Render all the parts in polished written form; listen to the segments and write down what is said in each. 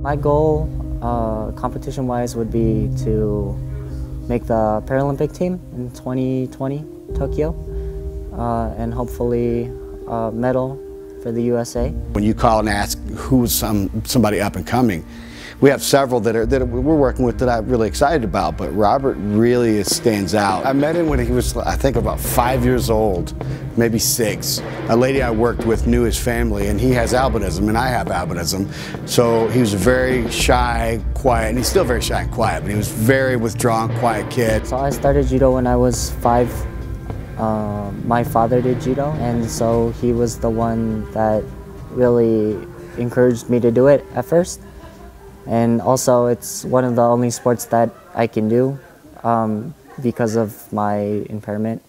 My goal, competition-wise, would be to make the Paralympic team in 2020 Tokyo, and hopefully a medal for the USA. When you call and ask who's somebody up and coming, we have several that we're working with that I'm really excited about, but Robert really stands out. I met him when he was, I think, about 5 years old, maybe 6. A lady I worked with knew his family, and he has albinism, and I have albinism. So he was very shy, quiet, and he's still very shy and quiet, but he was very withdrawn, quiet kid. So I started judo when I was 5. My father did judo, and so he was the one that really encouraged me to do it at first. And also, it's one of the only sports that I can do because of my impairment.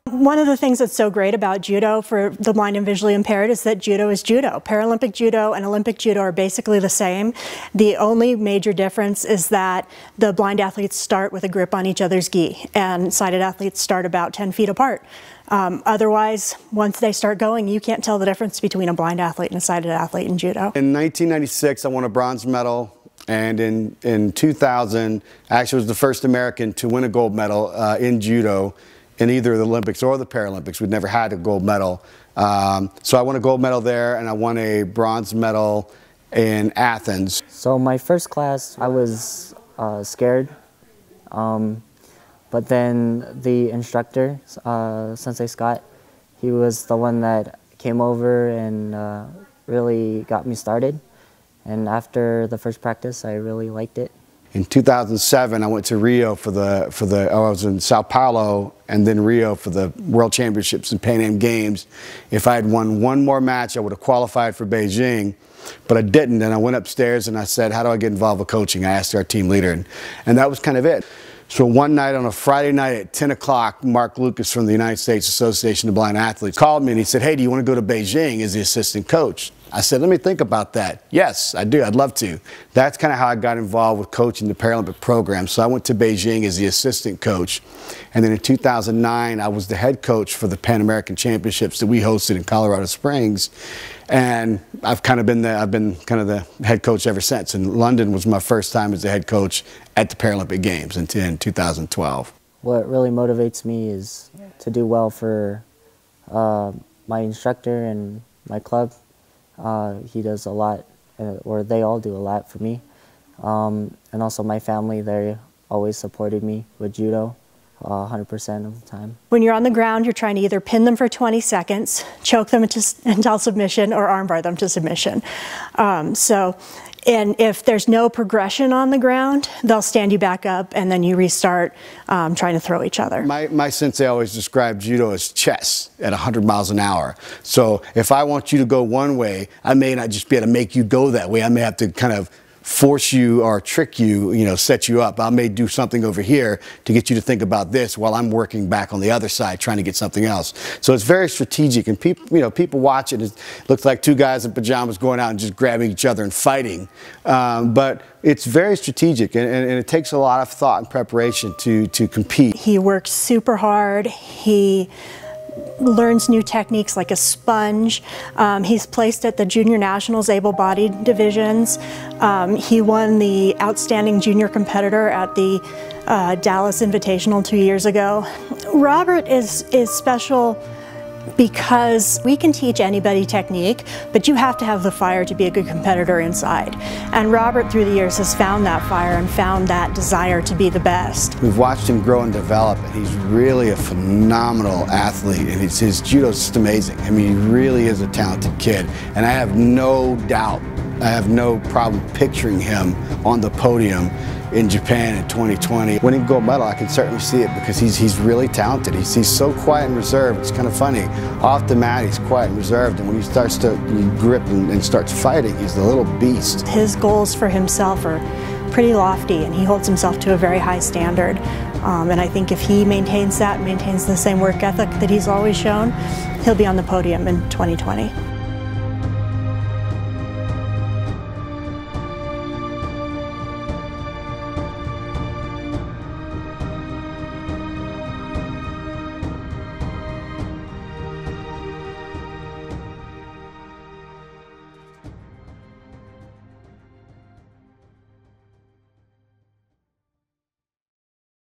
One of the things that's so great about judo for the blind and visually impaired is that judo is judo. Paralympic judo and Olympic judo are basically the same. The only major difference is that the blind athletes start with a grip on each other's gi, and sighted athletes start about 10 feet apart. Otherwise, once they start going, you can't tell the difference between a blind athlete and a sighted athlete in judo. In 1996, I won a bronze medal, and in 2000, I actually was the first American to win a gold medal in judo in either the Olympics or the Paralympics. We'd never had a gold medal. So I won a gold medal there, and I won a bronze medal in Athens. So my first class, I was scared. But then the instructor, Sensei Scott, he was the one that came over and really got me started. And after the first practice, I really liked it. In 2007, I went to Rio I was in Sao Paulo and then Rio for the World Championships and Pan Am Games. If I had won one more match, I would have qualified for Beijing, but I didn't. And I went upstairs and I said, how do I get involved with coaching? I asked our team leader, and that was kind of it. So one night on a Friday night at 10 o'clock, Mark Lucas from the United States Association of Blind Athletes called me and he said, hey, do you want to go to Beijing as the assistant coach? I said, let me think about that. Yes, I do. I'd love to. That's kind of how I got involved with coaching the Paralympic program. So I went to Beijing as the assistant coach. And then in 2009, I was the head coach for the Pan American Championships that we hosted in Colorado Springs. And I've been kind of the head coach ever since. And London was my first time as the head coach at the Paralympic Games in 2012. What really motivates me is to do well for my instructor and my club. He does a lot, or they all do a lot for me. And also my family, they always supported me with judo 100% of the time. When you're on the ground, you're trying to either pin them for 20 seconds, choke them until submission, or armbar them to submission. And if there's no progression on the ground, they'll stand you back up and then you restart trying to throw each other. My sensei always described judo as chess at 100 miles an hour. So if I want you to go one way, I may not just be able to make you go that way. I may have to kind of force you or trick you, set you up. I may do something over here to get you to think about this while I'm working back on the other side trying to get something else. So it's very strategic, and people watch it. It looks like two guys in pajamas going out and just grabbing each other and fighting. But it's very strategic, and it takes a lot of thought and preparation to compete. He works super hard. He learns new techniques like a sponge. He's placed at the Junior Nationals able-bodied divisions. He won the Outstanding Junior Competitor at the Dallas Invitational 2 years ago. Robert is special because we can teach anybody technique, but you have to have the fire to be a good competitor inside. And Robert, through the years, has found that fire and found that desire to be the best. We've watched him grow and develop, and he's really a phenomenal athlete, and his judo's just amazing. I mean, he really is a talented kid, and I have no doubt, I have no problem picturing him on the podium in Japan in 2020. Winning gold medal, I can certainly see it because he's really talented. He's so quiet and reserved. It's kind of funny. Off the mat, he's quiet and reserved, and when he starts to grip and starts fighting, he's the little beast. His goals for himself are pretty lofty, and he holds himself to a very high standard. And I think if he maintains that, maintains the same work ethic that he's always shown, he'll be on the podium in 2020.